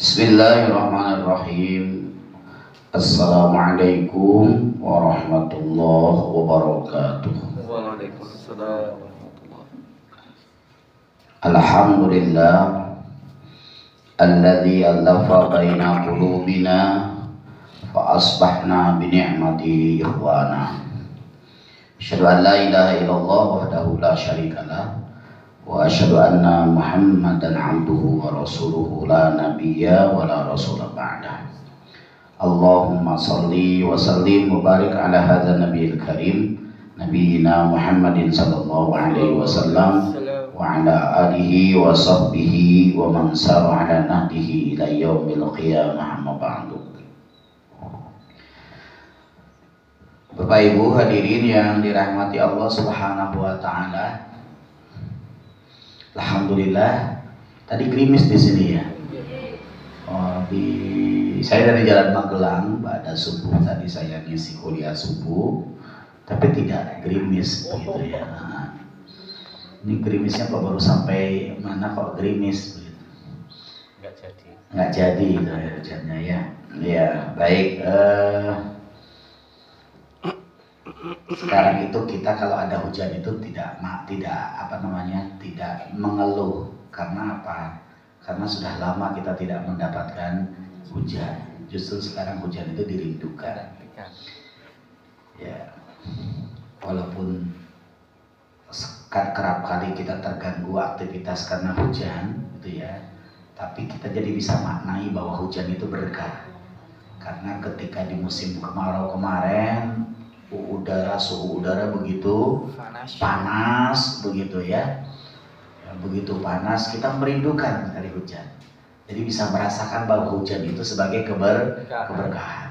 Bismillahirrahmanirrahim. Assalamualaikum warahmatullahi wabarakatuh. Waalaikumsalam. Alhamdulillah alladzi alafa baina qulubina fa asbahna bi ni'matihi ikhwana. Asyhadu an la ilaha illallah wahdahu la syarikalah wa asyhadu anna Muhammadan abduhu wa rasuluhu la nabiyya wa la rasula ba'dah. Allahumma salli wa sallim wa barik ala hadzal nabiyil karim nabiyina Muhammadin sallallahu alaihi wasallam wa ala alihi wa sahbihi wa man sara ala nahdihi ila yaumil qiyamah, amma ba'du. Bapak Ibu hadirin yang dirahmati Allah Subhanahu wa taala. Alhamdulillah, tadi gerimis di sini ya. Saya dari Jalan Magelang, pada subuh tadi saya ngisi kuliah subuh, tapi tidak gerimis begitu ya. Ini gerimisnya kok baru sampai mana kok gerimis begitu. Nggak jadi hujannya ya. Ya baik. Sekarang itu kita kalau ada hujan itu tidak mengeluh. Karena apa? Karena sudah lama kita tidak mendapatkan hujan. Justru sekarang hujan itu dirindukan. Ya, walaupun kerap kali kita terganggu aktivitas karena hujan, gitu ya. Tapi kita jadi bisa maknai bahwa hujan itu berkah. Karena ketika di musim kemarau kemarin, suhu udara begitu panas begitu ya, begitu panas, kita merindukan hari hujan. Jadi bisa merasakan bahwa hujan itu sebagai keberkahan.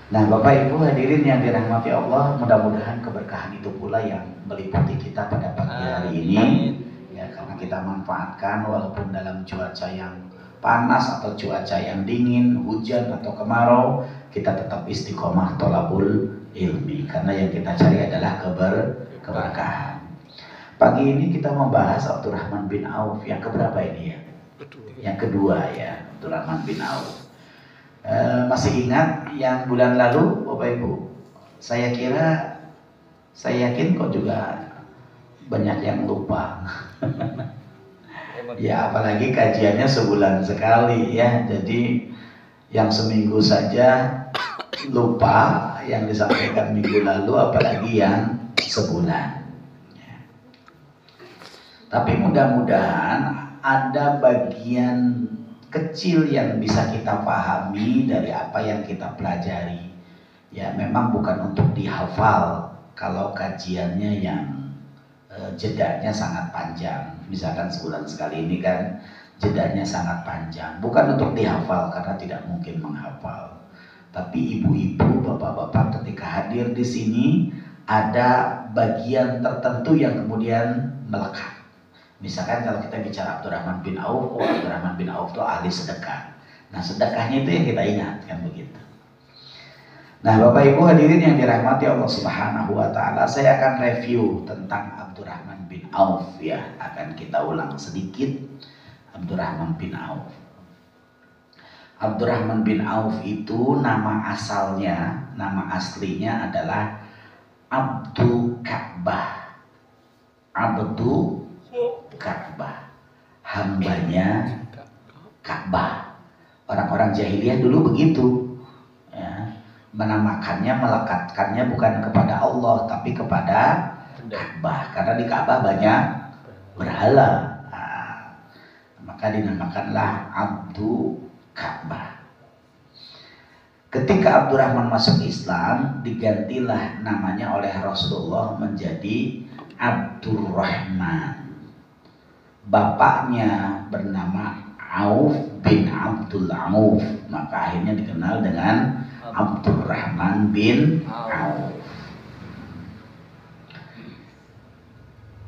Nah, Bapak Ibu hadirin yang dirahmati Allah, mudah-mudahan keberkahan itu pula yang meliputi kita pada pagi hari ini ya, karena kita manfaatkan walaupun dalam cuaca yang panas atau cuaca yang dingin, hujan atau kemarau, kita tetap istiqomah thalabul ilmi, karena yang kita cari adalah keberkahan. Pagi ini kita membahas Abdurrahman bin Auf yang keberapa ini ya? Yang kedua ya, Abdurrahman bin Auf. Masih ingat yang bulan lalu Bapak Ibu? Saya yakin kok juga banyak yang lupa. Ya apalagi kajiannya sebulan sekali ya, jadi yang seminggu saja lupa yang disampaikan minggu lalu, apalagi yang sebulan. Tapi mudah-mudahan ada bagian kecil yang bisa kita pahami dari apa yang kita pelajari. Ya memang bukan untuk dihafal kalau kajiannya yang jedanya sangat panjang. Misalkan sebulan sekali ini kan jedanya sangat panjang. Bukan untuk dihafal karena tidak mungkin menghafal. Tapi ibu-ibu, bapak-bapak ketika hadir di sini ada bagian tertentu yang kemudian melekat. Misalkan kalau kita bicara Abdurrahman bin Auf, Abdurrahman bin Auf itu ahli sedekah. Nah sedekahnya itu yang kita ingat kan begitu. Nah Bapak Ibu hadirin yang dirahmati Allah Subhanahu wa taala, saya akan review tentang Abdurrahman bin Auf ya. Akan kita ulang sedikit Abdurrahman bin Auf. Abdurrahman bin Auf itu nama aslinya adalah Abdu Ka'bah. Abdu Ka'bah, hambanya Ka'bah. Orang-orang jahiliyah dulu begitu ya, menamakannya, melekatkannya bukan kepada Allah tapi kepada Ka'bah, karena di Ka'bah banyak berhala. Maka dinamakanlah Abdu Ka'bah. Ketika Abdurrahman masuk Islam, digantilah namanya oleh Rasulullah menjadi Abdurrahman. Bapaknya bernama Auf bin Abdul Auf, maka akhirnya dikenal dengan Abdurrahman bin Auf.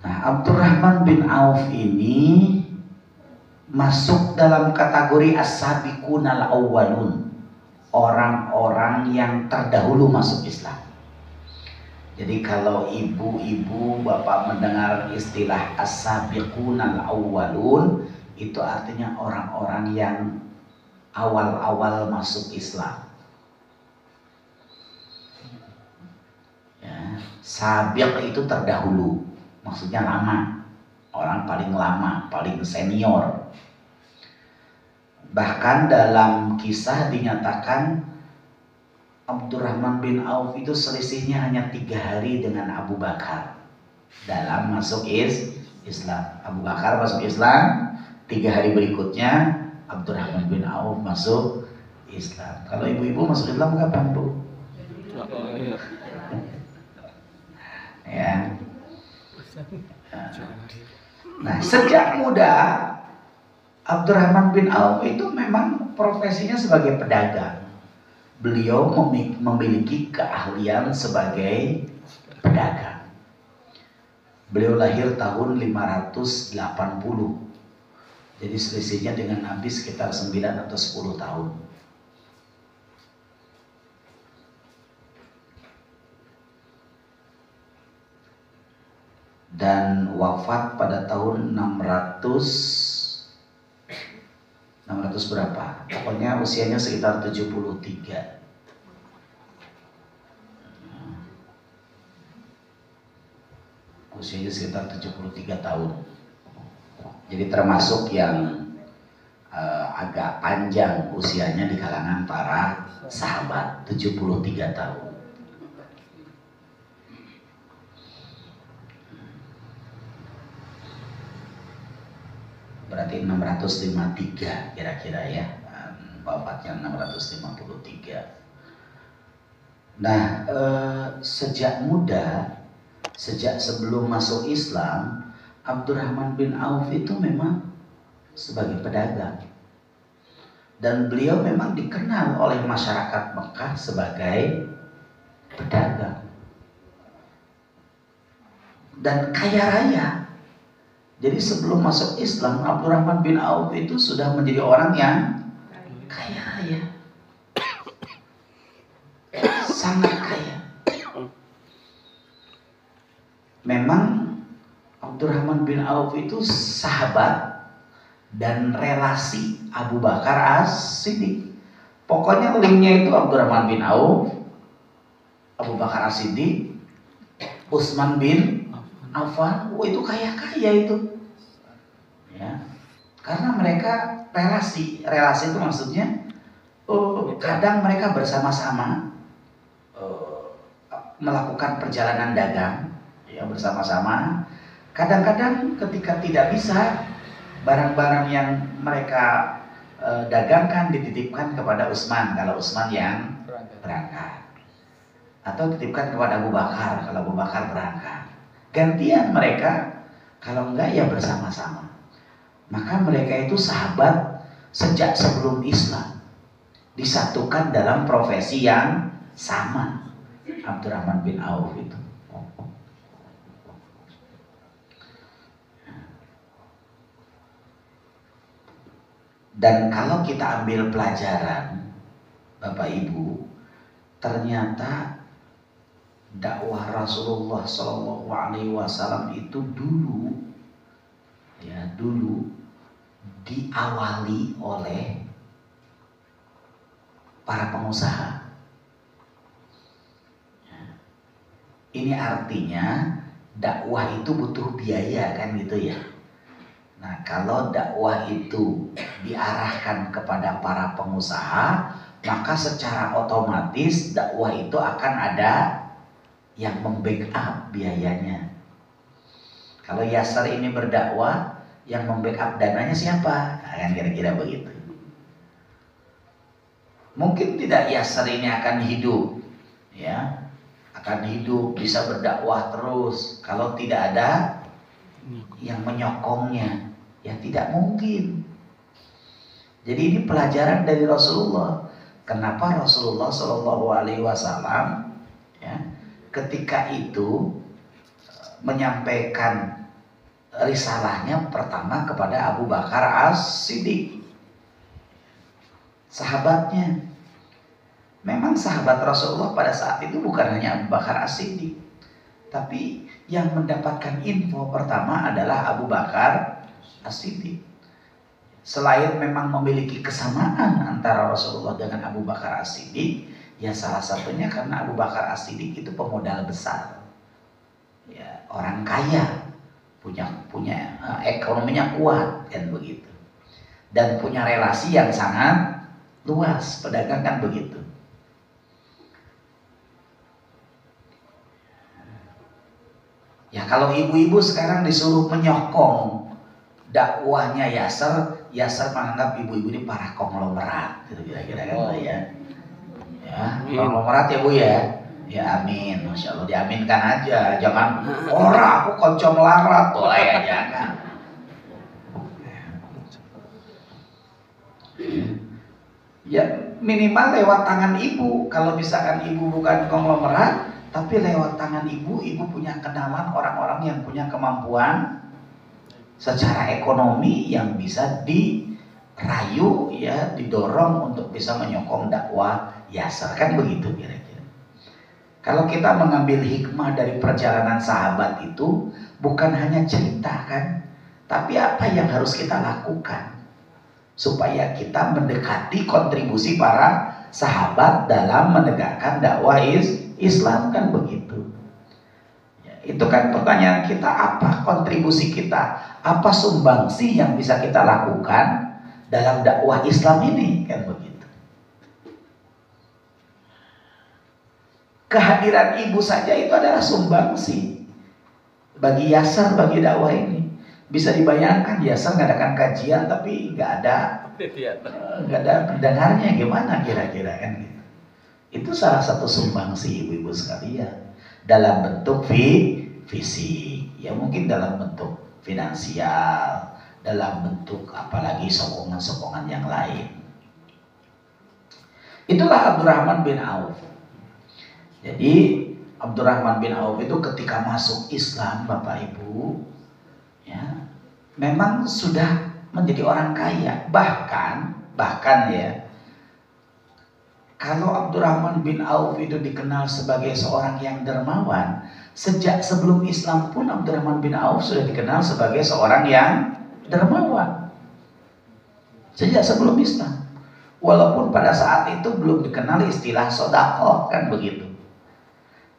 Nah, Abdurrahman bin Auf ini masuk dalam kategori as-sabiqunal awwalun, orang-orang yang terdahulu masuk Islam. Jadi kalau ibu-ibu, bapak mendengar istilah as-sabiqunal awwalun, itu artinya orang-orang yang awal-awal masuk Islam. Ya, sabiq itu terdahulu, maksudnya lama, orang paling lama, paling senior. Bahkan dalam kisah dinyatakan Abdurrahman bin Auf itu selisihnya hanya 3 hari dengan Abu Bakar dalam masuk Islam. Abu Bakar masuk Islam, 3 hari berikutnya Abdurrahman bin Auf masuk Islam. Kalau ibu-ibu masuk Islam kapan, Bu? Ya. Nah, sejak muda Abdurrahman bin Auf itu memang profesinya sebagai pedagang. Beliau memiliki keahlian sebagai pedagang. Beliau lahir tahun 580. Jadi selisihnya dengan Nabi sekitar 9 atau 10 tahun. Dan wafat pada tahun 600 berapa? Pokoknya usianya sekitar 73. Usianya sekitar 73 tahun. Jadi termasuk yang agak panjang usianya di kalangan para sahabat, 73 tahun. Berarti 653 kira-kira ya, wafatnya 653. Nah, sejak muda, sejak sebelum masuk Islam, Abdurrahman bin Auf itu memang sebagai pedagang. Dan beliau memang dikenal oleh masyarakat Mekah sebagai pedagang. Dan kaya raya. Jadi sebelum masuk Islam, Abdurrahman bin Auf itu sudah menjadi orang yang kaya raya. Sangat kaya. Memang Abdurrahman bin Auf itu sahabat dan relasi Abu Bakar As-Siddiq. Pokoknya linknya itu Abdurrahman bin Auf, Abu Bakar As-Siddiq, Utsman bin Affan. Itu kaya-kaya itu. Ya. Karena mereka relasi itu maksudnya kadang mereka bersama-sama melakukan perjalanan dagang ya bersama-sama. Kadang-kadang ketika tidak bisa, barang-barang yang mereka dagangkan dititipkan kepada Utsman kalau Utsman yang berangkat, atau titipkan kepada Abu Bakar kalau Abu Bakar berangkat. Gantian mereka, kalau enggak ya bersama-sama. Maka mereka itu sahabat sejak sebelum Islam, disatukan dalam profesi yang sama. Abdurrahman bin Auf itu. Dan kalau kita ambil pelajaran, Bapak Ibu, ternyata dakwah Rasulullah SAW itu dulu diawali oleh para pengusaha. Ini artinya dakwah itu butuh biaya kan gitu ya. Nah, kalau dakwah itu diarahkan kepada para pengusaha, maka secara otomatis dakwah itu akan ada yang membackup biayanya. Kalau Yasser ini berdakwah, yang membackup dananya siapa? Nah, kan kira-kira begitu. Mungkin tidak Yasser ini akan hidup, ya, akan hidup bisa berdakwah terus kalau tidak ada yang menyokongnya, ya tidak mungkin. Jadi ini pelajaran dari Rasulullah. Kenapa Rasulullah SAW ya, ketika itu menyampaikan risalahnya pertama kepada Abu Bakar As-Siddiq, sahabatnya. Memang sahabat Rasulullah pada saat itu bukan hanya Abu Bakar As-Siddiq, tapi yang mendapatkan info pertama adalah Abu Bakar As-Siddiq. Selain memang memiliki kesamaan antara Rasulullah dengan Abu Bakar As-Siddiq, ya salah satunya karena Abu Bakar As-Siddiq itu pemodal besar, ya, orang kaya, punya ekonominya kuat kan begitu, dan punya relasi yang sangat luas, pedagang kan begitu. Ya kalau ibu-ibu sekarang disuruh menyokong dakwahnya Yasser menganggap ibu-ibu ini para konglomerat, gitu kira-kira kan ya. Ya, konglomerat ya Bu ya. Ya amin, masya Allah, diaminkan aja, jangan aku konco melarat tuh ya, jangan. Ya minimal lewat tangan ibu. Kalau misalkan ibu bukan konglomerat, tapi lewat tangan ibu punya kenalan orang-orang yang punya kemampuan secara ekonomi yang bisa dirayu, ya, didorong untuk bisa menyokong dakwah Yasser, kan begitu kira-kira. Kalau kita mengambil hikmah dari perjalanan sahabat itu, bukan hanya cerita kan, tapi apa yang harus kita lakukan supaya kita mendekati kontribusi para sahabat dalam menegakkan dakwah Islam, kan begitu. Itu kan pertanyaan kita, apa kontribusi kita, apa sumbangsi yang bisa kita lakukan dalam dakwah Islam ini, kan begitu. Kehadiran ibu saja itu adalah sumbangsi bagi Yasser, bagi dakwah ini. Bisa dibayangkan Yasser ngadakan kajian tapi nggak ada pendengarnya, gimana kira-kira kan gitu. Itu salah satu sumbangsi ibu-ibu sekalian. Dalam bentuk fisik, ya mungkin dalam bentuk finansial, dalam bentuk apalagi sokongan-sokongan yang lain. Itulah Abdurrahman bin Auf. Jadi Abdurrahman bin Auf itu ketika masuk Islam, Bapak Ibu, ya, memang sudah menjadi orang kaya. Bahkan ya, kalau Abdurrahman bin Auf itu dikenal sebagai seorang yang dermawan, sejak sebelum Islam pun Abdurrahman bin Auf sudah dikenal sebagai seorang yang dermawan. Sejak sebelum Islam. Walaupun pada saat itu belum dikenal istilah sedekah, kan begitu.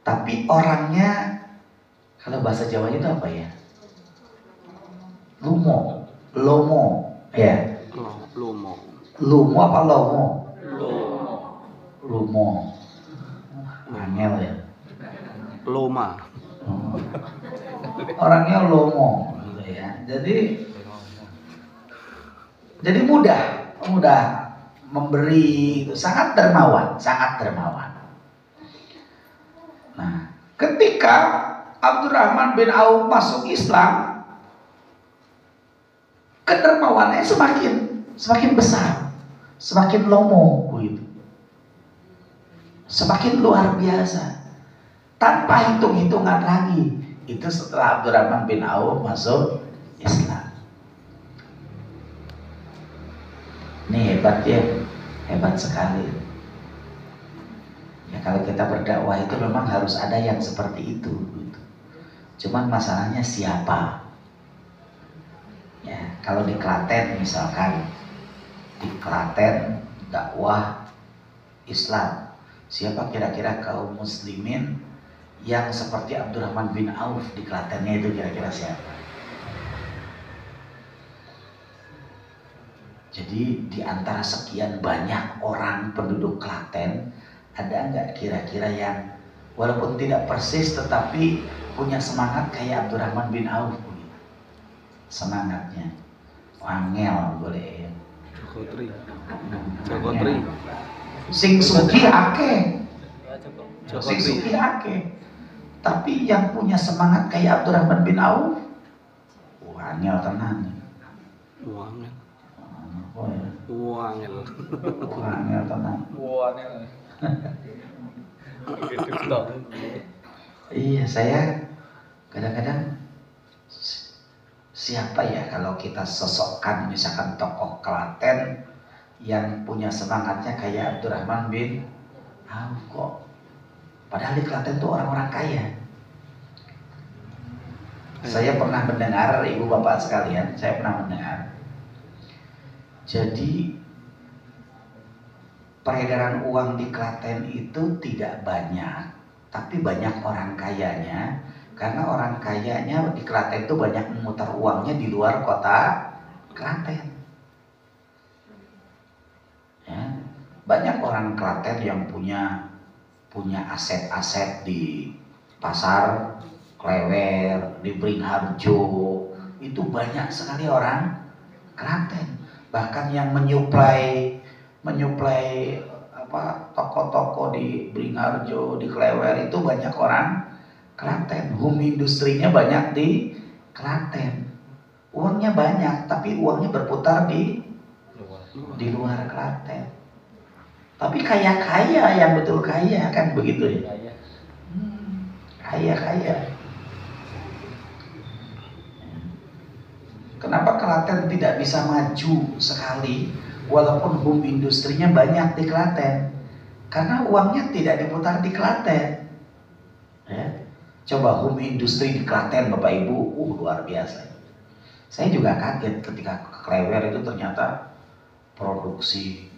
Tapi orangnya, kalau bahasa Jawanya itu apa ya? Lomo, ya. Lumo apa lomo? Lumo. Angel ya. Loma. Orangnya lomo, gitu ya. Jadi mudah memberi, itu sangat dermawan. Nah, ketika Abdurrahman bin Auf masuk Islam, kedermawannya semakin besar, semakin lomo, gitu. Semakin luar biasa, tanpa hitung-hitungan lagi. Itu setelah Abdurrahman bin Auf masuk Islam. Ini hebat ya, hebat sekali. Ya kalau kita berdakwah itu memang harus ada yang seperti itu, gitu. Cuman masalahnya siapa? Ya kalau di Klaten misalkan, di Klaten dakwah Islam, siapa kira-kira kaum muslimin yang seperti Abdurrahman bin Auf di Klatennya itu, kira-kira siapa? Jadi di antara sekian banyak orang penduduk Klaten, ada nggak kira-kira yang walaupun tidak persis tetapi punya semangat kayak Abdurrahman bin Auf? Semangatnya angel boleh. Jogotri. Sing suci akeh. Tapi yang punya semangat kayak Abdurrahman bin Auf, angel tenan. Angel tenan. Iya, saya kadang-kadang siapa ya kalau kita sosokkan misalkan tokoh Klaten yang punya semangatnya kayak Abdurrahman bin Auf kok. Padahal di Klaten tuh orang-orang kaya. Saya pernah mendengar, ibu bapak sekalian, saya pernah mendengar Jadi peredaran uang di Klaten itu tidak banyak, tapi banyak orang kayanya. Karena orang kayanya di Klaten itu banyak memutar uangnya di luar kota Klaten. Ya, banyak orang Klaten yang punya aset-aset di pasar Klewer, di Beringharjo. Itu banyak sekali orang Klaten. Bahkan yang menyuplai toko-toko di Beringharjo, di Klewer itu banyak orang Klaten. Home industrinya banyak di Klaten. Uangnya banyak, tapi uangnya berputar di luar Klaten. Tapi kaya-kaya, yang betul kaya kan begitu ya. Kaya-kaya. Kenapa Klaten tidak bisa maju sekali walaupun home industrinya banyak di Klaten? Karena uangnya tidak diputar di Klaten. Ya. Coba home industri di Klaten Bapak Ibu, luar biasa. Saya juga kaget ketika ke Klewer itu ternyata produksi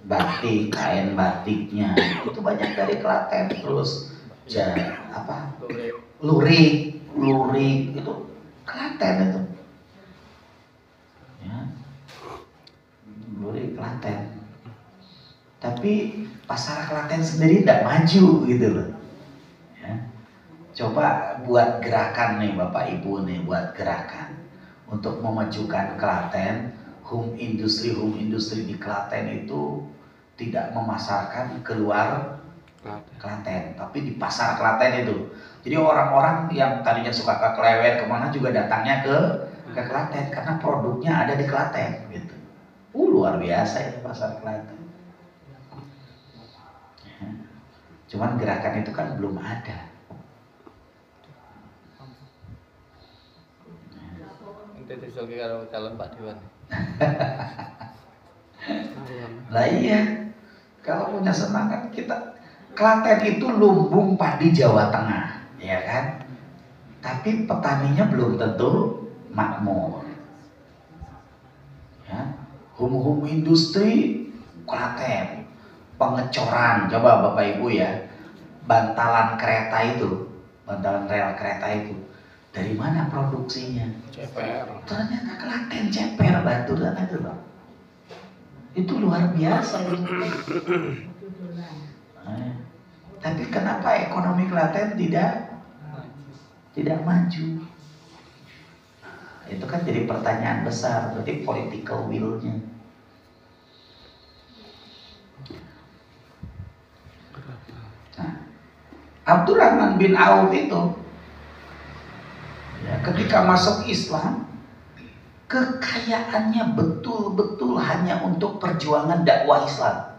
batik, kain batiknya itu banyak dari Klaten. Terus lurik itu Klaten itu, ya, lurik Klaten. Tapi pasar Klaten sendiri tidak maju gitu loh. Ya. Coba buat gerakan nih Bapak Ibu nih, buat gerakan untuk memajukan Klaten. Home industri di Klaten itu tidak memasarkan keluar Klaten, tapi di pasar Klaten itu. Jadi orang-orang yang tadinya suka ke Klewer kemana juga datangnya ke Klaten karena produknya ada di Klaten gitu. Luar biasa ya pasar Klaten. Ya. Cuman gerakan itu kan belum ada. Itu disulki karo calon Pak Dewan. Lah iya, kalau punya semangat kita. Klaten itu lumbung padi Jawa Tengah, ya kan? Tapi petaninya belum tentu makmur. Ya, hum industri Klaten, pengecoran, coba Bapak Ibu ya, bantalan rel kereta itu, dari mana produksinya? CPR. Ternyata Klaten, Ceper, Batu dan itu loh. Itu luar biasa itu. Tapi kenapa ekonomi Klaten tidak maju? Itu kan jadi pertanyaan besar, berarti political will-nya. Nah, Abdurrahman bin Auf itu ya, ketika masuk Islam, kekayaannya betul-betul hanya untuk perjuangan dakwah Islam.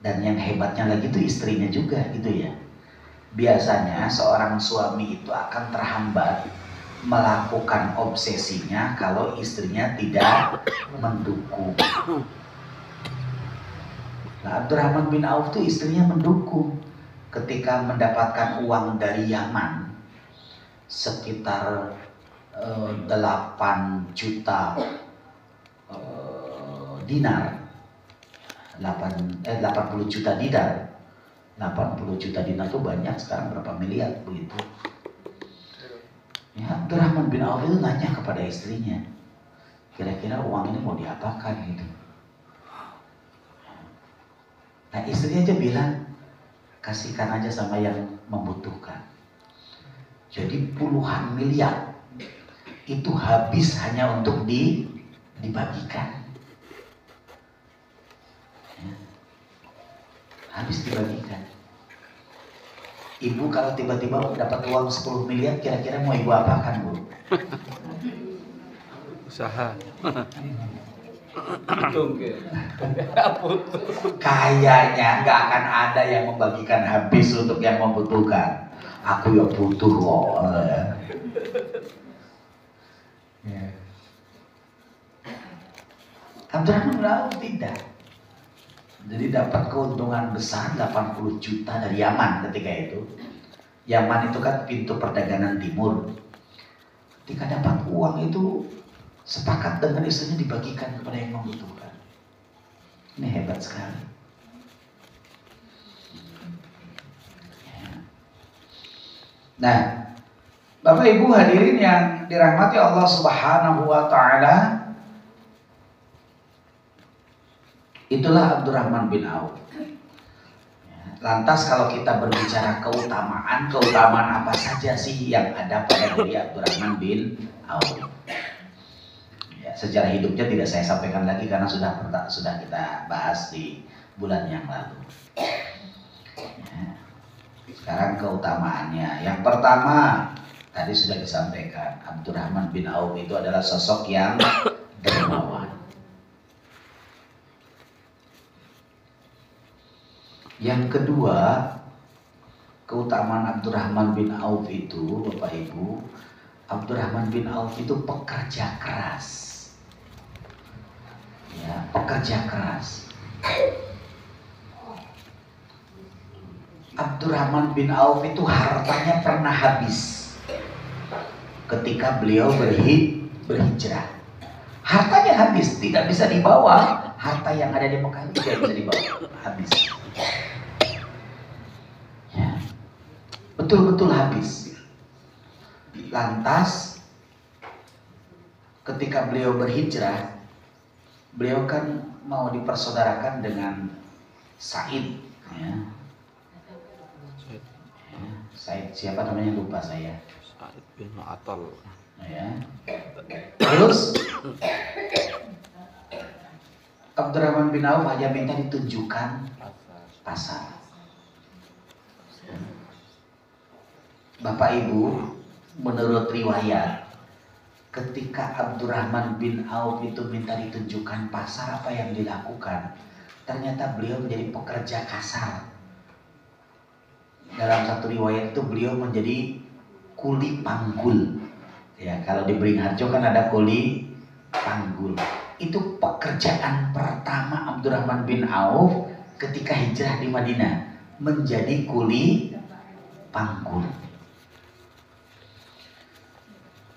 Dan yang hebatnya lagi itu istrinya juga gitu ya. Biasanya seorang suami itu akan terhambat melakukan obsesinya kalau istrinya tidak mendukung. Nah, Abdurrahman bin Auf itu istrinya mendukung. Ketika mendapatkan uang dari Yaman sekitar 8 juta dinar. 80 juta dinar. 80 juta dinar itu banyak, sekarang berapa miliar begitu. Ya, Abdurrahman bin Auf itu nanya kepada istrinya, kira-kira uang ini mau diapakan gitu. Nah, istrinya aja bilang, kasihkan aja sama yang membutuhkan. Jadi puluhan miliar itu habis hanya untuk dibagikan. Habis dibagikan. Ibu kalau tiba-tiba dapat uang 10 miliar, kira-kira mau ibu apakan, Bu? Usaha. Kayaknya nggak akan ada yang membagikan habis untuk yang membutuhkan. Aku yang butuh kok. Abdurrahman bin Auf tidak. Jadi dapat keuntungan besar 80 juta dari Yaman ketika itu. Yaman itu kan pintu perdagangan timur. Ketika dapat uang itu sepakat dengan istrinya dibagikan kepada yang membutuhkan. Ini hebat sekali. Nah, Bapak Ibu hadirin yang dirahmati Allah Subhanahu wa taala, itulah Abdurrahman bin Auf. Lantas kalau kita berbicara keutamaan apa saja sih yang ada pada diri Abdurrahman bin Auf? Ya, sejarah hidupnya tidak saya sampaikan lagi karena sudah kita bahas di bulan yang lalu. Ya. Sekarang keutamaannya. Yang pertama, tadi sudah disampaikan, Abdurrahman bin Auf itu adalah sosok yang dermawan. Yang kedua, keutamaan Abdurrahman bin Auf itu, Bapak Ibu, Abdurrahman bin Auf itu pekerja keras. Ya, pekerja keras. Abdurrahman bin Auf itu hartanya pernah habis ketika beliau berhijrah. Hartanya habis, tidak bisa dibawa. Harta yang ada di Mekah itu tidak bisa dibawa, habis. Ya, betul-betul habis. Lantas, ketika beliau berhijrah, beliau kan mau dipersaudarakan dengan Said. Ya. Said siapa namanya lupa saya. Said bin Atal. Ya. Terus Abdurrahman bin Auf hanya minta ditunjukkan pasar. Bapak Ibu, menurut riwayat, ketika Abdurrahman bin Auf itu minta ditunjukkan pasar, apa yang dilakukan? Ternyata beliau menjadi pekerja kasar. Dalam satu riwayat itu beliau menjadi kuli panggul. Ya, kalau di Beringharjo kan ada kuli panggul. Itu pekerjaan pertama Abdurrahman bin Auf ketika hijrah di Madinah, menjadi kuli panggul.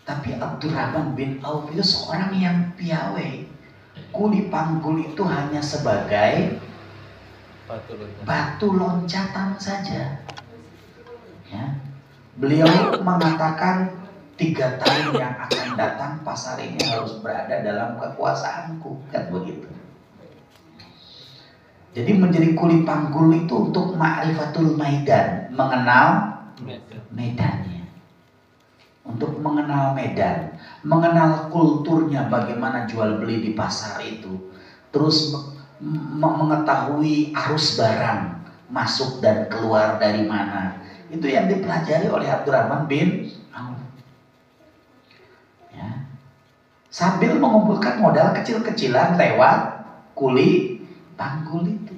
Tapi Abdurrahman bin Auf itu seorang yang piawai. Kuli panggul itu hanya sebagai batu loncatan saja. Ya. Beliau mengatakan 3 tahun yang akan datang pasar ini harus berada dalam kekuasaanku, kan begitu. Jadi menjadi kuli panggul itu untuk ma'rifatul maidan, mengenal medannya. Untuk mengenal medan, mengenal kulturnya, bagaimana jual beli di pasar itu, terus mengetahui arus barang masuk dan keluar dari mana. Itu yang dipelajari oleh Abdurrahman bin Auf. Ya. Sambil mengumpulkan modal kecil-kecilan lewat kuli panggul itu.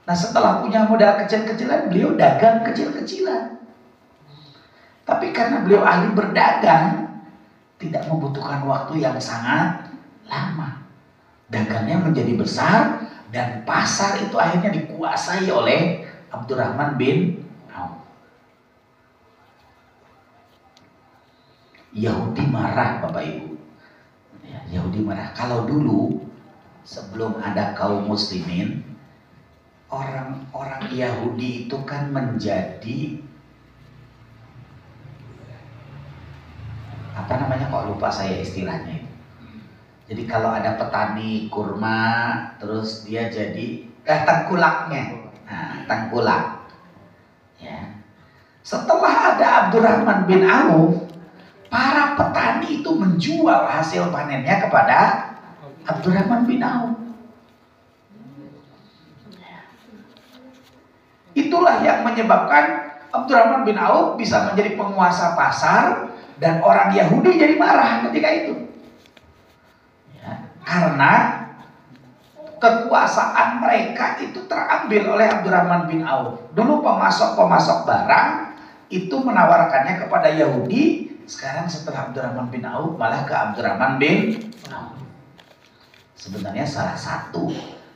Nah, setelah punya modal kecil-kecilan, beliau dagang kecil-kecilan. Tapi karena beliau ahli berdagang, tidak membutuhkan waktu yang sangat lama. Dagangnya menjadi besar dan pasar itu akhirnya dikuasai oleh Abdurrahman bin Auf. Yahudi marah, Bapak Ibu. Ya, Yahudi marah. Kalau dulu sebelum ada kaum muslimin, orang-orang Yahudi itu kan menjadi apa namanya, kok lupa saya istilahnya itu. Jadi kalau ada petani kurma, terus dia jadi tengkulaknya. Nah, tengkulak. Ya. Setelah ada Abdurrahman bin Auf, para petani itu menjual hasil panennya kepada Abdurrahman bin Auf. Itulah yang menyebabkan Abdurrahman bin Auf bisa menjadi penguasa pasar. Dan orang Yahudi jadi marah ketika itu. Ya, karena kekuasaan mereka itu terambil oleh Abdurrahman bin Auf. Dulu pemasok-pemasok barang itu menawarkannya kepada Yahudi. Sekarang setelah Abdurrahman bin Auf malah ke Abdurrahman bin Auf. Sebenarnya salah satu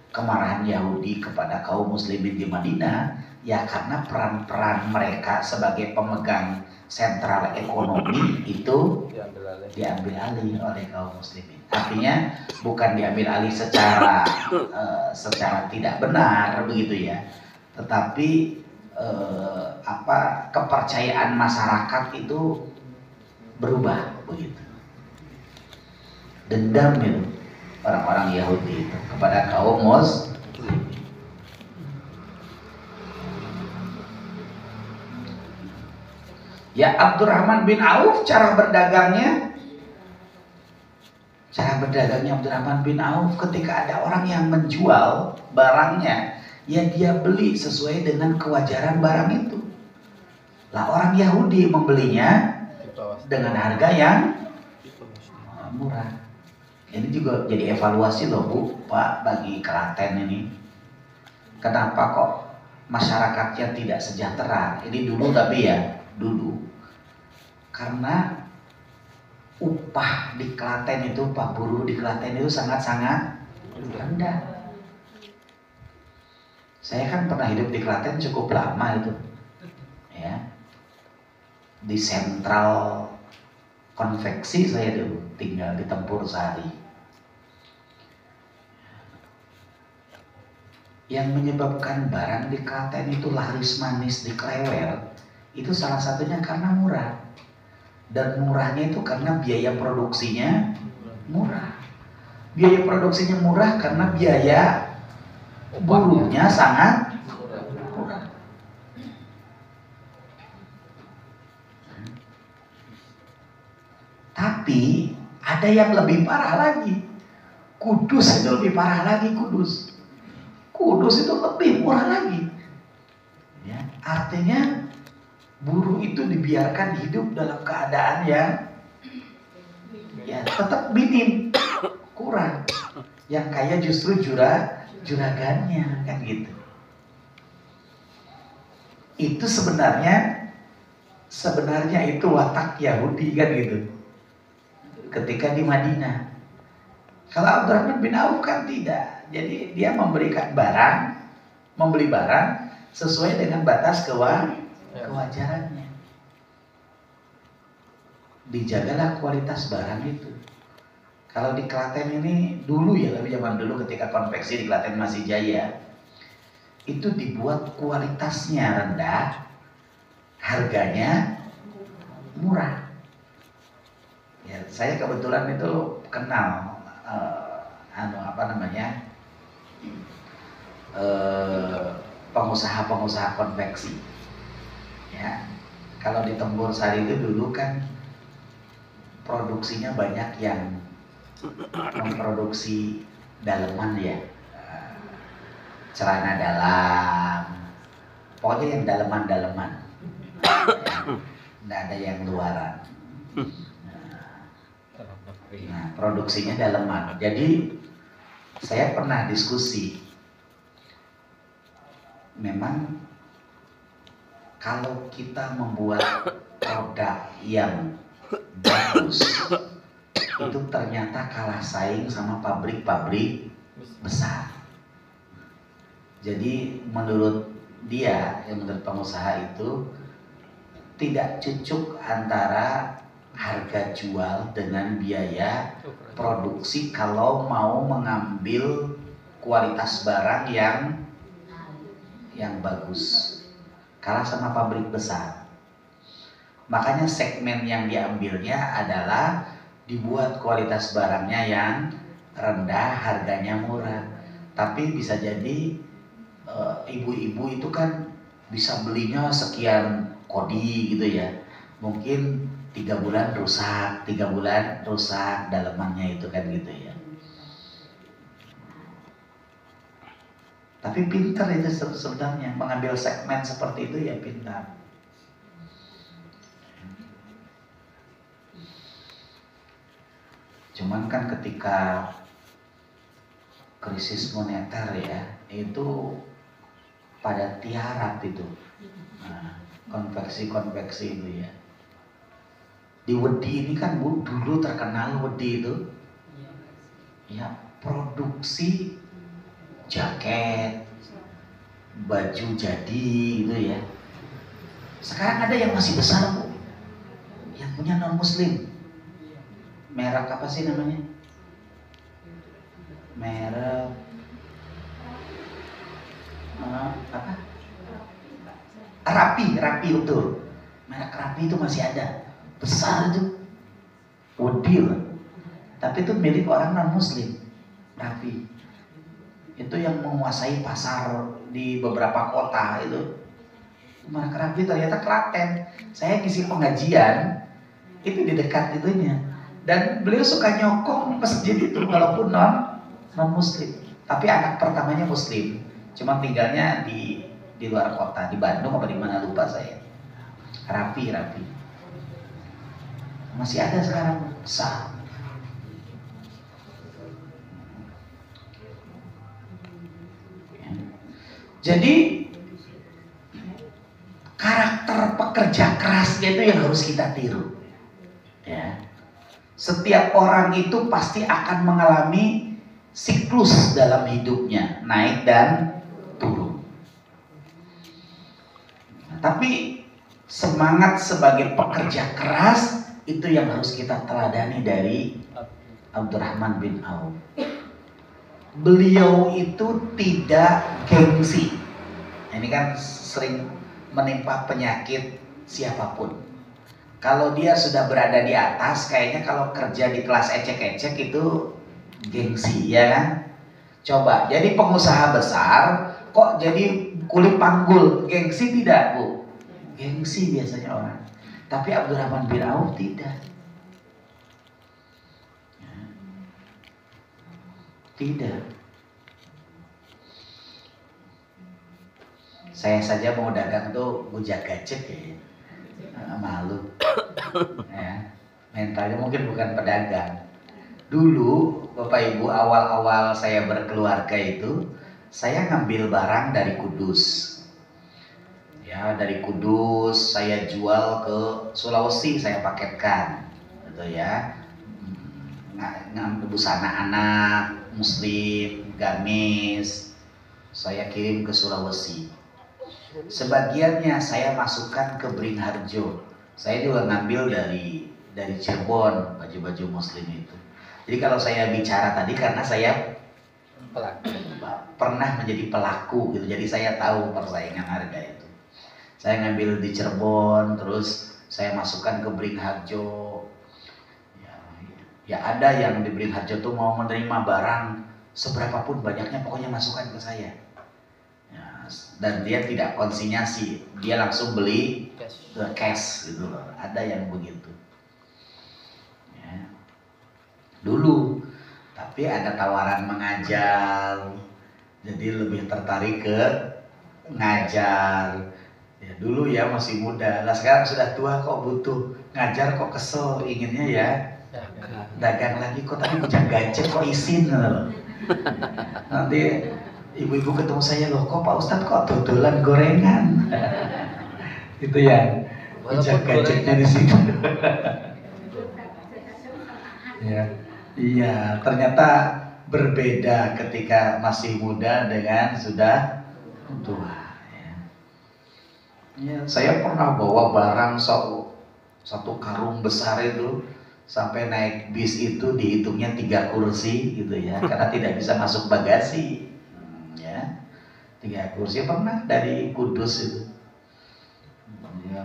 kemarahan Yahudi kepada kaum muslimin di Madinah Ya karena peran-peran mereka sebagai pemegang sentral ekonomi itu diambil alih oleh kaum muslimin. Artinya bukan diambil alih secara tidak benar begitu ya, tetapi kepercayaan masyarakat itu berubah begitu. Dendam itu orang-orang Yahudi itu kepada kaum muslim. Ya Abdurrahman bin Auf cara berdagangnya Abdurrahman bin Auf ketika ada orang yang menjual barangnya, ya dia beli sesuai dengan kewajaran barang itu. Lah orang Yahudi membelinya dengan harga yang murah. Ini juga jadi evaluasi loh Bu, Pak, bagi Klaten ini. Kenapa kok masyarakatnya tidak sejahtera? Ini dulu tapi ya dulu. Karena upah di Klaten itu, Pak buruh di Klaten itu sangat-sangat rendah. Saya kan pernah hidup di Klaten cukup lama itu, ya. Di sentral konveksi saya dulu tinggal di Tempur Sari. Yang menyebabkan barang di Klaten itu laris manis di Klewer itu salah satunya karena murah. Dan murahnya itu karena biaya produksinya murah. Biaya produksinya murah karena biaya buruhnya sangat murah. Tapi ada yang lebih parah lagi. Kudus itu lebih parah lagi. Kudus itu lebih murah lagi. Ya, artinya buruh itu dibiarkan hidup dalam keadaan yang ya tetap minim, kurang. Yang kaya justru juragannya kan gitu. Itu sebenarnya itu watak Yahudi kan gitu. Ketika di Madinah. Kalau Abdurrahman bin Auf kan tidak. Jadi dia membeli barang sesuai dengan batas kewajarannya. Dijagalah kualitas barang itu. Kalau di Klaten ini dulu ya, tapi zaman dulu ketika konveksi di Klaten masih jaya, itu dibuat kualitasnya rendah, harganya murah. Ya, saya kebetulan itu kenal pengusaha-pengusaha konveksi. Ya, kalau di Tempur Sari itu dulu kan produksinya banyak yang memproduksi daleman ya, celana dalam, pokoknya yang daleman-daleman, nggak ada yang luaran. Nah, produksinya daleman. Jadi saya pernah diskusi, memang kalau kita membuat produk yang bagus itu ternyata kalah saing sama pabrik-pabrik besar. Jadi menurut pengusaha itu tidak cocok antara harga jual dengan biaya produksi kalau mau mengambil kualitas barang yang bagus. Kalah sama pabrik besar. Makanya segmen yang diambilnya adalah dibuat kualitas barangnya yang rendah, harganya murah. Tapi bisa jadi ibu-ibu itu kan bisa belinya sekian kodi gitu ya. Mungkin 3 bulan rusak dalemannya itu kan gitu ya. Tapi pintar itu sebenarnya mengambil segmen seperti itu ya pintar. Cuman kan ketika krisis moneter ya, itu pada tiarap itu. Nah, konveksi itu ya. Di Wedi ini kan dulu terkenal Wedi itu. Ya, produksi jaket, baju jadi gitu ya. Sekarang ada yang masih besar Bu, yang punya non muslim. Merek apa sih namanya? Merek apa? Rapi betul. Merek Rapi itu masih ada, besar itu, Udil. Tapi itu milik orang non muslim. Rapi itu yang menguasai pasar di beberapa kota itu. Merek Rapi ternyata Klaten. Saya ngisi pengajian itu di dekat itunya, dan beliau suka nyokong masjid itu walaupun non muslim. Tapi anak pertamanya muslim, cuma tinggalnya di luar kota, di Bandung apa di mana lupa saya. Rapi masih ada sekarang, besar. Jadi karakter pekerja kerasnya itu yang harus kita tiru. Ya. Setiap orang itu pasti akan mengalami siklus dalam hidupnya, naik dan turun. Tapi semangat sebagai pekerja keras itu yang harus kita teladani dari Abdurrahman bin Auf. Beliau itu tidak gengsi. Ini kan sering menimpa penyakit siapapun. Kalau dia sudah berada di atas, kayaknya kalau kerja di kelas ecek-ecek itu gengsi, ya kan? Coba, jadi pengusaha besar, kok jadi kulit panggul, gengsi tidak Bu? Gengsi biasanya orang. Tapi Abdurrahman bin Auf tidak. Tidak. Saya saja mau dagang tuh bujak gacet ya, malu. Ya. Mentalnya mungkin bukan pedagang. Dulu Bapak Ibu, awal-awal saya berkeluarga itu, saya ngambil barang dari Kudus. Ya, dari Kudus saya jual ke Sulawesi, saya paketkan, gitu ya. Ngambil busana anak muslim, gamis, saya kirim ke Sulawesi. Sebagiannya saya masukkan ke Beringharjo. Saya juga ngambil dari Cirebon baju-baju muslim itu. Jadi kalau saya bicara tadi karena saya pernah menjadi pelaku gitu, jadi saya tahu persaingan harga itu. Saya ngambil di Cirebon, terus saya masukkan ke Beringharjo. Ya ada yang di Beringharjo tuh mau menerima barang seberapapun banyaknya, pokoknya masukkan ke saya. Ya, dan dia tidak konsinyasi, dia langsung beli cash gitu loh. Ada yang begitu. Ya. Dulu, tapi ada tawaran mengajar, jadi lebih tertarik ke ngajar. Ya, dulu ya masih muda, lah sekarang sudah tua kok butuh ngajar, kok kesel inginnya ya dagang lagi kok, tapi bujang gajah kok izin loh. Nanti ibu-ibu ketemu saya, loh kok Pak Ustadz kok dodolan gorengan. Itu ya bujang gajahnya di situ. Ya, iya, ternyata berbeda ketika masih muda dengan sudah tua. Ya, saya pernah bawa barang satu karung besar itu, sampai naik bis itu dihitungnya 3 kursi gitu ya, karena tidak bisa masuk bagasi. Ya, 3 kursi pernah dari Kudus itu. Ya,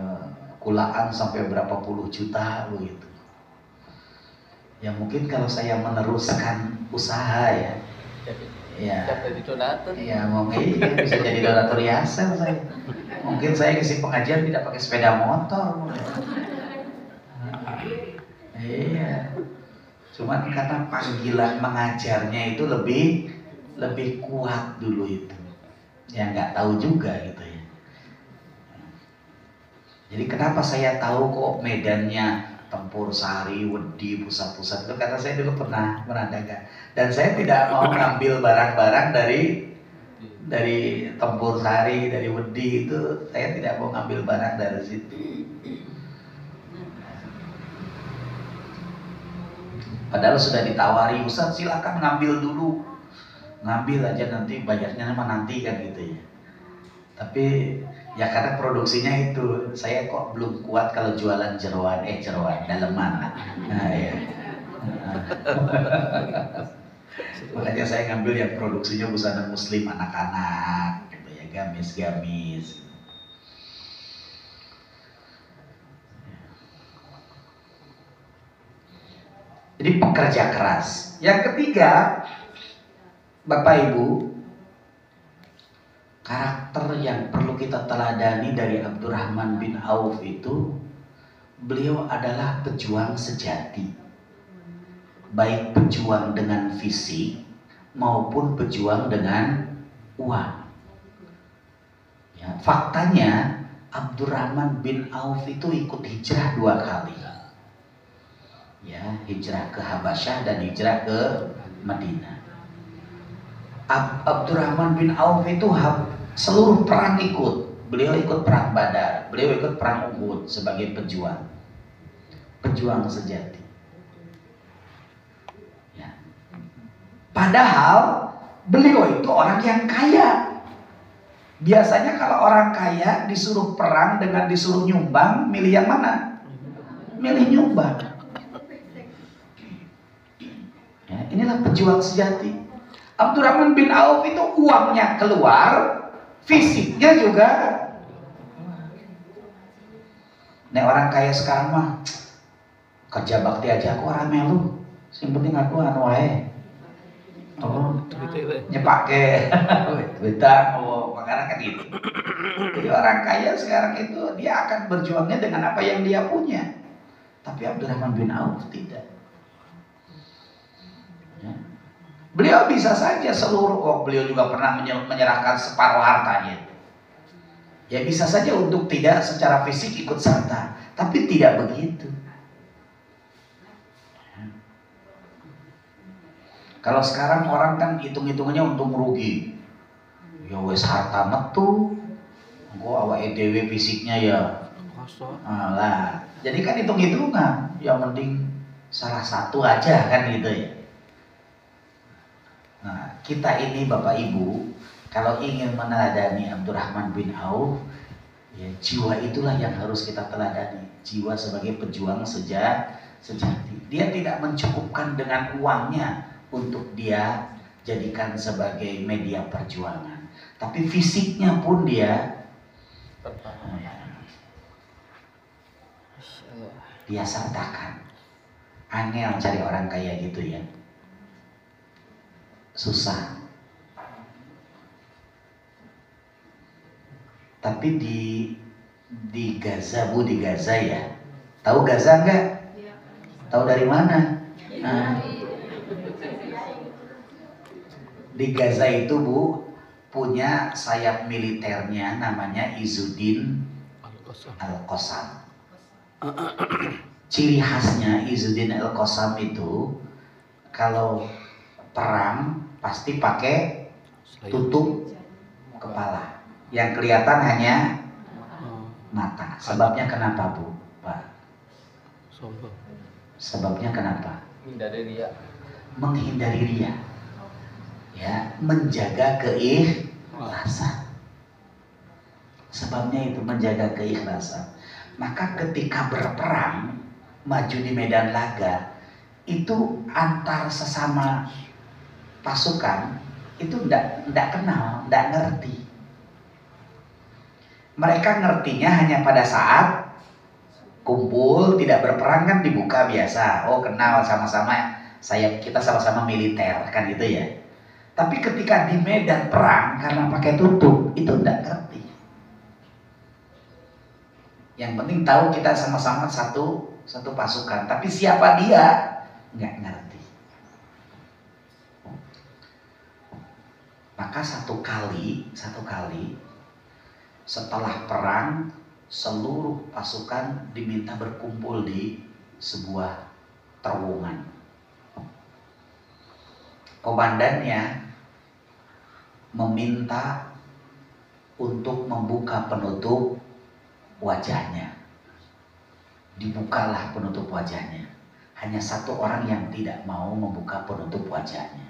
kulaan sampai berapa puluh juta begitu. Ya mungkin kalau saya meneruskan usaha ya, jadi donatur. Ya mungkin bisa jadi donatur yayasan saya. Mungkin saya ngisi pengajian tidak pakai sepeda motor. Iya. Cuman karena panggilan mengajarnya itu lebih kuat dulu itu. Ya nggak tahu juga gitu ya. Jadi kenapa saya tahu kok medannya Tempur Sari, Wedi, pusat-pusat itu, karena saya dulu pernah dagang. Dan saya tidak mau ngambil barang-barang dari Tempur Sari, dari Wedi itu, saya tidak mau ngambil barang dari situ. Padahal sudah ditawari, Ustaz silakan ngambil dulu, ngambil aja nanti bayarnya nanti kan gitu ya. Tapi ya karena produksinya itu, saya kok belum kuat kalau jualan jeroan, daleman. Nah, ya. Makanya saya ngambil yang produksinya busana muslim anak-anak, gitu ya, gamis-gamis. Jadi pekerja keras. Yang ketiga, Bapak Ibu, karakter yang perlu kita teladani dari Abdurrahman bin Auf itu, beliau adalah pejuang sejati. Baik pejuang dengan fisik maupun pejuang dengan uang. Ya, faktanya Abdurrahman bin Auf itu ikut hijrah 2 kali. Ya, hijrah ke Habasyah dan hijrah ke Madinah. Abdurrahman bin Auf itu seluruh perang ikut. Beliau ikut perang Badar, beliau ikut perang Uhud sebagai pejuang sejati. Ya. Padahal beliau itu orang yang kaya. Biasanya kalau orang kaya disuruh perang dengan disuruh nyumbang, milih yang mana? Milih nyumbang. Ya, inilah pejuang sejati. Abdurrahman bin Auf itu uangnya keluar, fisiknya juga. Nek orang kaya sekarang mah kerja bakti aja aku rame lu. Sing penting aku anu wae. Oh, nyepake betang, makanya kan gitu. Jadi orang kaya sekarang itu dia akan berjuangnya dengan apa yang dia punya. Tapi Abdurrahman bin Auf tidak. Ya. Beliau bisa saja beliau juga pernah menyerahkan separuh hartanya. Ya bisa saja untuk tidak secara fisik ikut serta, tapi tidak begitu. Ya. Kalau sekarang orang kan hitung-hitungannya untung rugi. Ya wes harta metu, gua awake dhewe fisiknya ya. Lah, jadi kan hitung-hitungan, yang penting salah satu aja kan gitu ya. Nah, kita ini Bapak Ibu, kalau ingin meneladani Abdurrahman bin Auf, ya, jiwa itulah yang harus kita teladani. Jiwa sebagai pejuang sejati. Dia tidak mencukupkan dengan uangnya untuk dia jadikan sebagai media perjuangan. Tapi fisiknya pun dia sertakan. Angel cari orang kaya gitu ya. Susah. Tapi di Gaza, Bu, di Gaza ya. Tahu Gaza enggak? Tahu dari mana? Nah, di Gaza itu, Bu, punya sayap militernya namanya Izzuddin Al-Qassam. Ciri khasnya Izzuddin Al-Qassam itu kalau perang pasti pakai tutup kepala. Yang kelihatan hanya mata. Sebabnya kenapa, Bu? Pak? Sebabnya kenapa? Menghindari ria. Ya, menjaga keikhlasan. Sebabnya itu menjaga keikhlasan. Maka ketika berperang, maju di medan laga, itu antar sesama pasukan itu ndak kenal, ndak ngerti. Mereka ngertinya hanya pada saat kumpul, tidak berperang kan dibuka biasa. Oh, kenal sama-sama, kita sama-sama militer kan gitu ya. Tapi ketika di medan perang karena pakai tutup, itu ndak ngerti. Yang penting tahu kita sama-sama satu pasukan, tapi siapa dia nggak ngerti. Maka satu kali setelah perang, seluruh pasukan diminta berkumpul di sebuah terowongan. Komandannya meminta untuk membuka penutup wajahnya. Dibukalah penutup wajahnya. Hanya satu orang yang tidak mau membuka penutup wajahnya.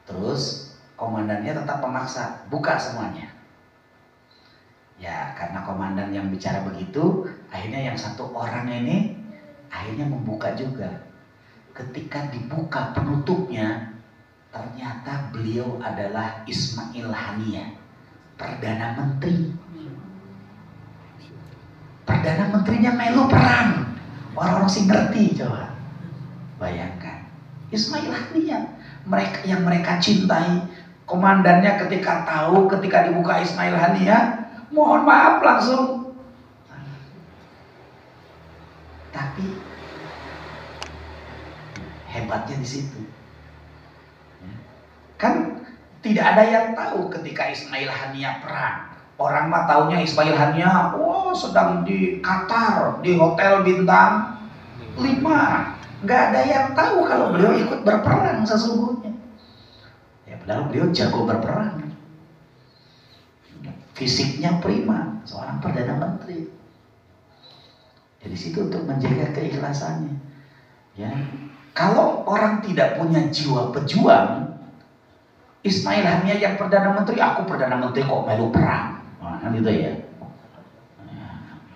Terus Komandannya tetap memaksa, buka semuanya. Ya karena komandan yang bicara begitu, akhirnya yang satu orang ini akhirnya membuka juga. Ketika dibuka penutupnya, ternyata beliau adalah Ismail Haniyah, Perdana Menteri. Perdana Menterinya melu perang. Orang-orang sih ngerti, coba bayangkan. Ismail Haniyah, mereka yang mereka cintai, komandannya ketika tahu, ketika dibuka Ismail Haniyah, mohon maaf langsung. Tapi hebatnya di situ. Kan tidak ada yang tahu ketika Ismail Haniyah perang. Orang mah taunya Ismail Haniyah, sedang di Qatar, di hotel bintang 5. Nggak ada yang tahu kalau beliau ikut berperang sesungguhnya. Ya padahal beliau jago berperang. Fisiknya prima, seorang Perdana Menteri. Jadi situ untuk menjaga keikhlasannya. Ya, kalau orang tidak punya jiwa pejuang, Ismail Haniyah yang Perdana Menteri, aku Perdana Menteri kok melu perang, kan gitu ya.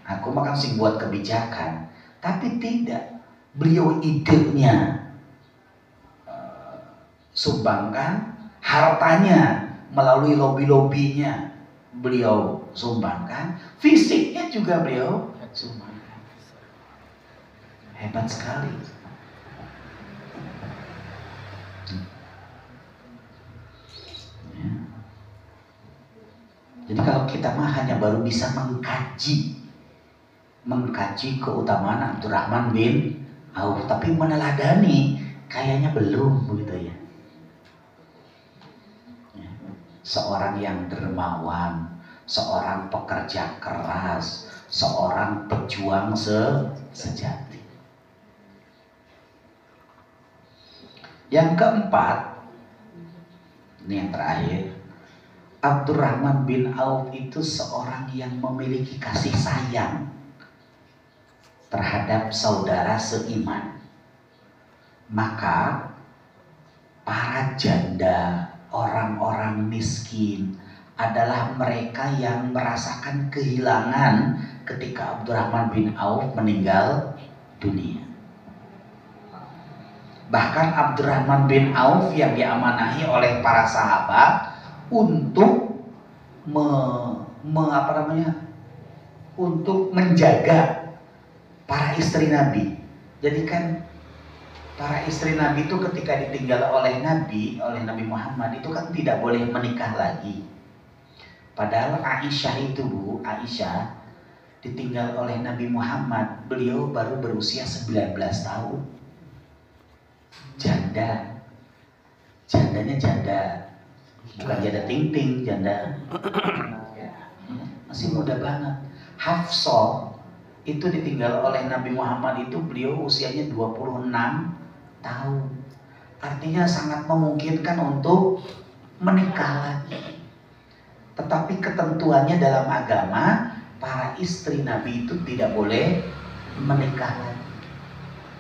Aku makan sih buat kebijakan, tapi tidak. Beliau idenya sumbangkan, hartanya melalui lobby-lobbynya beliau sumbangkan, fisiknya juga beliau sumbangkan. Hebat sekali. Ya. Jadi kalau kita mah hanya baru bisa mengkaji keutamaan Abdurrahman bin Auf, tapi meneladani kayaknya belum begitu ya. Seorang yang dermawan, seorang pekerja keras, seorang pejuang sejati. Yang keempat, ini yang terakhir, Abdurrahman bin Auf itu seorang yang memiliki kasih sayang terhadap saudara seiman. Maka para janda, orang-orang miskin adalah mereka yang merasakan kehilangan ketika Abdurrahman bin Auf meninggal dunia. Bahkan Abdurrahman bin Auf yang diamanahi oleh para sahabat untuk untuk menjaga para istri Nabi. Jadi kan para istri Nabi itu ketika ditinggal oleh Nabi Muhammad itu kan tidak boleh menikah lagi. Padahal Aisyah itu, Aisyah ditinggal oleh Nabi Muhammad, beliau baru berusia 19 tahun. Jandanya janda, bukan janda ting-ting, janda masih muda banget. Hafsah itu ditinggal oleh Nabi Muhammad itu beliau usianya 26 tahun. Artinya sangat memungkinkan untuk menikah lagi. Tetapi ketentuannya dalam agama, para istri Nabi itu tidak boleh menikah lagi.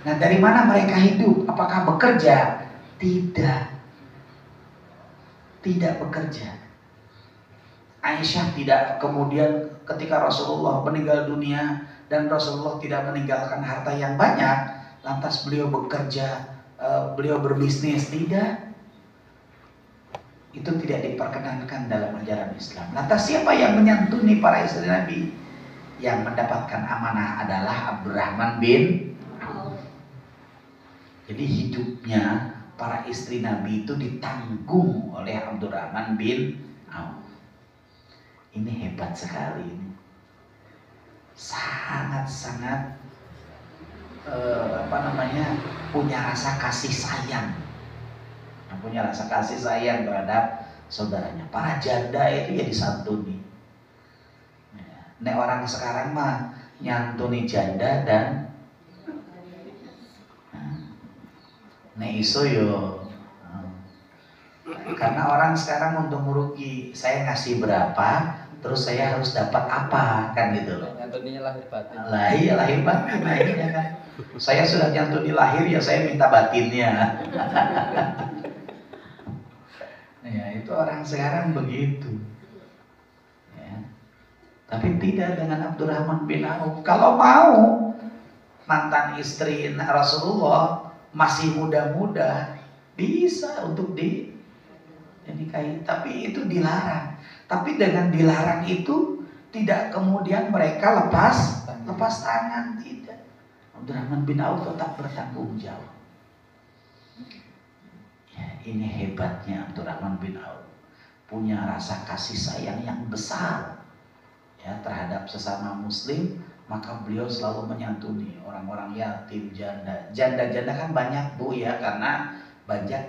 Nah, dari mana mereka hidup? Apakah bekerja? Tidak bekerja. Aisyah tidak kemudian ketika Rasulullah meninggal dunia dan Rasulullah tidak meninggalkan harta yang banyak, lantas beliau bekerja, beliau berbisnis. Tidak. Itu tidak diperkenankan dalam ajaran Islam. Lantas siapa yang menyantuni para istri Nabi? Yang mendapatkan amanah adalah Abdurrahman bin Auf. Jadi hidupnya para istri Nabi itu ditanggung oleh Abdurrahman bin Auf. Ini hebat sekali ini. Sangat-sangat punya rasa kasih sayang. Punya rasa kasih sayang terhadap saudaranya. Para janda itu ya disantuni. Nek orang sekarang mah nyantuni janda dan nek iso yo. Karena orang sekarang untuk merugi, saya ngasih berapa, terus saya harus dapat apa, kan gitu loh. Nyantuninya lahir batin. Lah iya lahir batin, nah ini kan. Saya sudah nyantuni lahir ya saya minta batinnya. Ya, itu orang sekarang begitu. Ya. Tapi tidak dengan Abdurrahman bin Auf. Kalau mau mantan istri Rasulullah masih muda-muda bisa untuk dinikahi, tapi itu dilarang. Tapi dengan dilarang itu tidak kemudian mereka lepas tangan, tidak. Abdurrahman bin Auf tetap bertanggung jawab. Ya, ini hebatnya Abdurrahman bin Auf, punya rasa kasih sayang yang besar ya terhadap sesama muslim, maka beliau selalu menyantuni orang-orang yatim, janda kan banyak Bu ya, karena banyak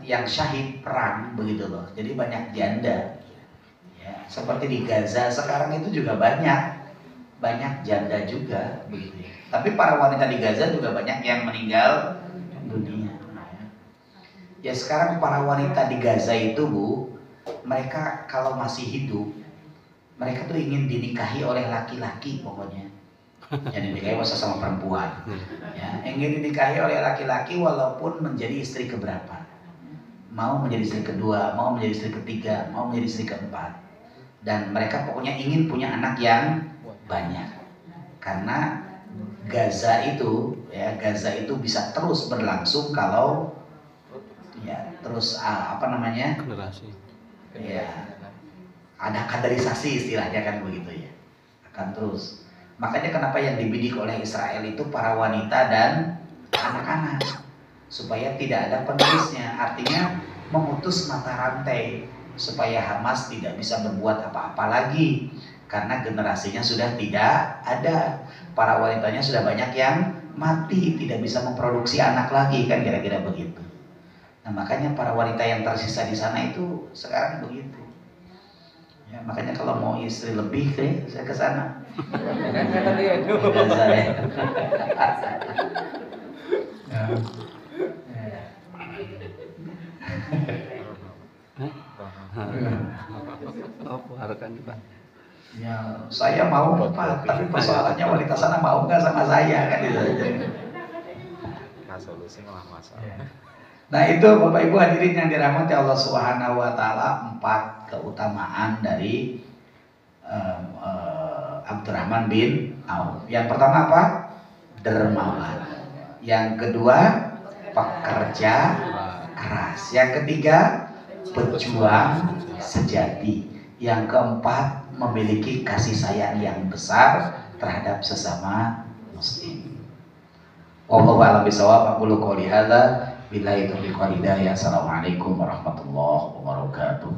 yang syahid perang begitu loh, jadi banyak janda ya, seperti di Gaza sekarang itu juga banyak janda juga begitu ya. Tapi para wanita di Gaza juga banyak yang meninggal dunia ya. Sekarang para wanita di Gaza itu Bu, mereka kalau masih hidup mereka tuh ingin dinikahi oleh laki-laki pokoknya. Jadi dinikahi masa sama perempuan ya, ingin dinikahi oleh laki-laki walaupun menjadi istri keberapa, mau menjadi istri kedua, mau menjadi istri ketiga, mau menjadi istri keempat, dan mereka pokoknya ingin punya anak yang banyak. Karena Gaza itu bisa terus berlangsung kalau ya terus generasi ya ada kaderisasi istilahnya kan begitu ya, akan terus. Makanya kenapa yang dibidik oleh Israel itu para wanita dan anak-anak, supaya tidak ada penerusnya, artinya memutus mata rantai supaya Hamas tidak bisa berbuat apa-apa lagi karena generasinya sudah tidak ada, para wanitanya sudah banyak yang mati, tidak bisa memproduksi anak lagi kan, kira-kira begitu. Nah makanya para wanita yang tersisa di sana itu sekarang begitu. Ya, makanya kalau mau istri lebih saya ke sana. apa harapan Pak? Ya, saya mau Pak, tapi persoalannya wanita sana mau nggak sama saya kan itu aja. Nah, solusi malah masalah. Nah itu Bapak Ibu hadirin yang dirahmati Allah Subhanahu Wa Taala, 4 keutamaan dari Abdurrahman bin Auf. Yang pertama apa? Dermawan. Yang kedua pekerja keras. Yang ketiga pejuang sejati. Yang keempat memiliki kasih sayang yang besar terhadap sesama muslim. Wallahu a'lam bishawab. Aqulu qouli hadza billahi taufiq wal hidayah. Assalamualaikum warahmatullahi wabarakatuh.